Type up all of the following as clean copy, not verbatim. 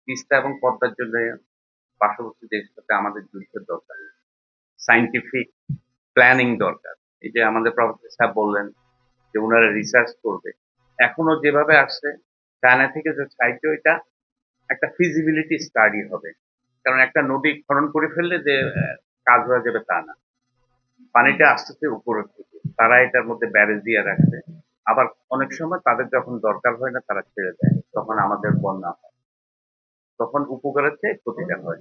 তিস্তা এবং পদ্মার জন্য পার্শ্ববর্তী দেশের সাথে আমাদের যুদ্ধের দরকার নেই। সায়েন্টিফিক প্ল্যানিং দরকার। এই যে আমাদের প্রফেসর সাহেব বললেন যে উনারা রিসার্চ করবে। এখনো যেভাবে আসছে চায়না থেকে যে সাহায্য, এটা একটা ফিজিবিলিটি স্টাডি হবে। কারণ একটা নদী খনন করে ফেললে যে কাজ হয়ে যাবে তা না। পানিটা আসতেছে উপরের থেকে। তারা এটার মধ্যে ব্যারেজ দিয়ে রাখছে। আবার অনেক সময় তাদের যখন দরকার হয় না তারা ছেড়ে দেয়। তখন আমাদের বন্যা হয়। তখন উপকারের চেয়ে ক্ষতিটা হয়।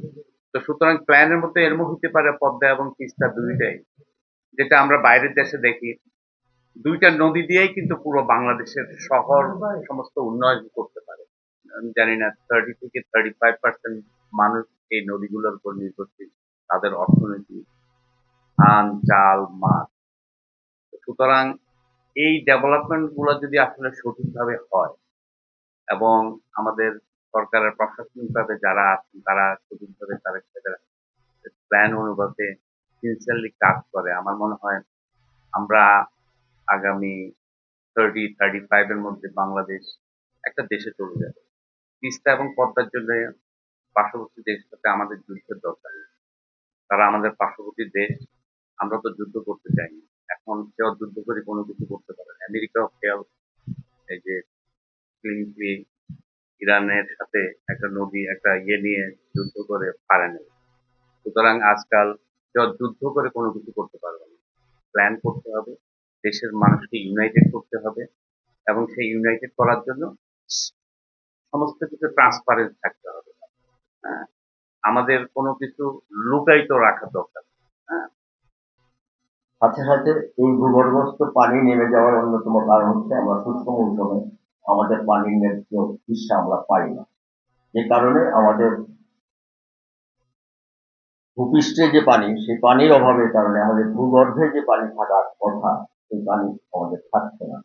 তো সুতরাং প্ল্যানের মধ্যে এরম হইতে পারে পদ্মা এবং তিস্তা দুইটাই। যেটা আমরা বাইরের দেশে দেখি, দুইটা নদী দিয়েই কিন্তু পুরো বাংলাদেশের শহর সমস্ত উন্নয়ন করতে পারে। আমি জানি না 30 থেকে 35% মানুষ এই নদীগুলোর উপর নির্ভরশীল। তাদের অর্থনীতি, ধান, চাল, মাছ। সুতরাং এই ডেভেলপমেন্ট গুলো যদি আসলে সঠিকভাবে হয় এবং আমাদের সরকারের প্রশাসনিকভাবে যারা আছেন তারা সঠিকভাবে তাদের প্ল্যান অনুপাতে সিনসিয়ারলি কাজ করে, আমার মনে হয় আমরা আগামী 30-35 এর মধ্যে বাংলাদেশ একটা দেশে চলে যাবে। তিস্তা এবং পদ্মার জন্য পার্শ্ববর্তী দেশের সাথে আমাদের যুদ্ধের দরকার নেই। তারা আমাদের পার্শ্ববর্তী দেশ। আমরা তো যুদ্ধ করতে চাইনি। এখন কেউ যুদ্ধ করে কোনো কিছু করতে পারে না। আমেরিকাও ফেল, এই যে ক্লিনলি ইরানের সাথে একটা নদী একটা ইয়ে নিয়ে যুদ্ধ করে পারে নাই। সুতরাং আজকাল কেউ যুদ্ধ করে কোনো কিছু করতে পারবে না। প্ল্যান করতে হবে, দেশের মানুষকে ইউনাইটেড করতে হবে এবং সেই ইউনাইটেড করার জন্য সমস্ত কিছু ট্রান্সপারেন্ট থাকতে হবে। হ্যাঁ, আমাদের কোনো কিছু লুকায়িত রাখা দরকার। হ্যাঁ, সাথে সাথে এই ভূগর্ভস্থ পানি নেমে যাওয়ার অন্যতম কারণ হচ্ছে আমরা শুষ্ক মৌসুমে আমাদের পানির ন্যায্য হিস্সা আমরা পাই না। যে কারণে আমাদের ভূপৃষ্ঠে যে পানি, সেই পানির অভাবের কারণে আমাদের ভূগর্ভে যে পানি থাকার কথা, সেই পানি আমাদের থাকছে না।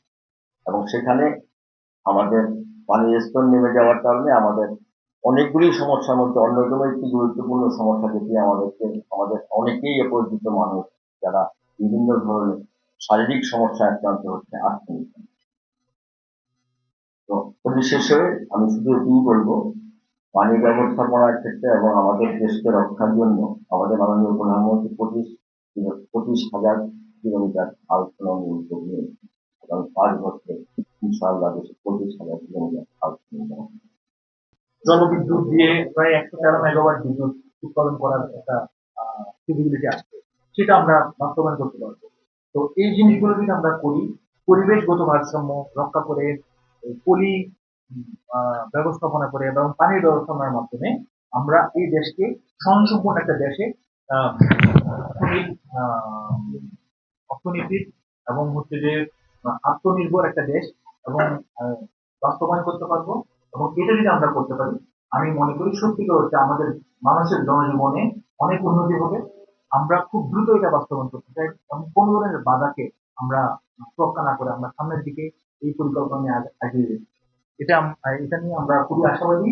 এবং সেখানে আমাদের পানির স্তর নেমে যাওয়ার কারণে আমাদের অনেকগুলি সমস্যার মধ্যে অন্যতম একটি গুরুত্বপূর্ণ সমস্যা যেটি আমাদের অনেকেই পরিচিত মানুষ যারা বিভিন্ন ধরনের শারীরিক সমস্যায় আক্রান্ত হচ্ছে আর্থিক। তো পরিশেষে আমি শুধু এটুকুই বলবো, পানি ব্যবস্থাপনার ক্ষেত্রে এবং আমাদের দেশকে রক্ষার জন্য আমাদের মাননীয় প্রধানমন্ত্রী 25,000 কিলোমিটার খাল খনন উদ্যোগ নিয়েছে। আগামী 5 বছরে ইনশাআল্লাহ দেশে 25,000 কিলোমিটার খাল খনন। জলবিদ্যুৎ দিয়ে প্রায় 113 মেগাওয়াট বিদ্যুৎ উৎপাদন করার একটা ফিজিবিলিটি আসছে, সেটা আমরা বাস্তবায়ন করতে পারবো। তো এই জিনিসগুলো যদি আমরা করি, পরিবেশগত ভারসাম্য রক্ষা করে, পলি ব্যবস্থাপনা করে এবং পানির ব্যবস্থাপনার মাধ্যমে আমরা এই দেশকে স্বয়ংসম্পূর্ণ একটা দেশে আহ, আহ, অর্থনীতির এবং হচ্ছে যে আত্মনির্ভর একটা দেশ এবং বাস্তবায়ন করতে পারবো। এবং এটা যদি আমরা করতে পারি, আমি মনে করি সত্যিকার হচ্ছে আমাদের মানুষের জনজীবনে অনেক উন্নতি হবে। আমরা খুব দ্রুত এটা বাস্তবায়ন করতে চাই এবং কোন ধরনের বাধাকে আমরা তোয়াক্কা না করে আমরা সামনের দিকে এই পরিকল্পনা নিয়ে এগিয়ে যাই। এটা নিয়ে আমরা খুবই আশাবাদী।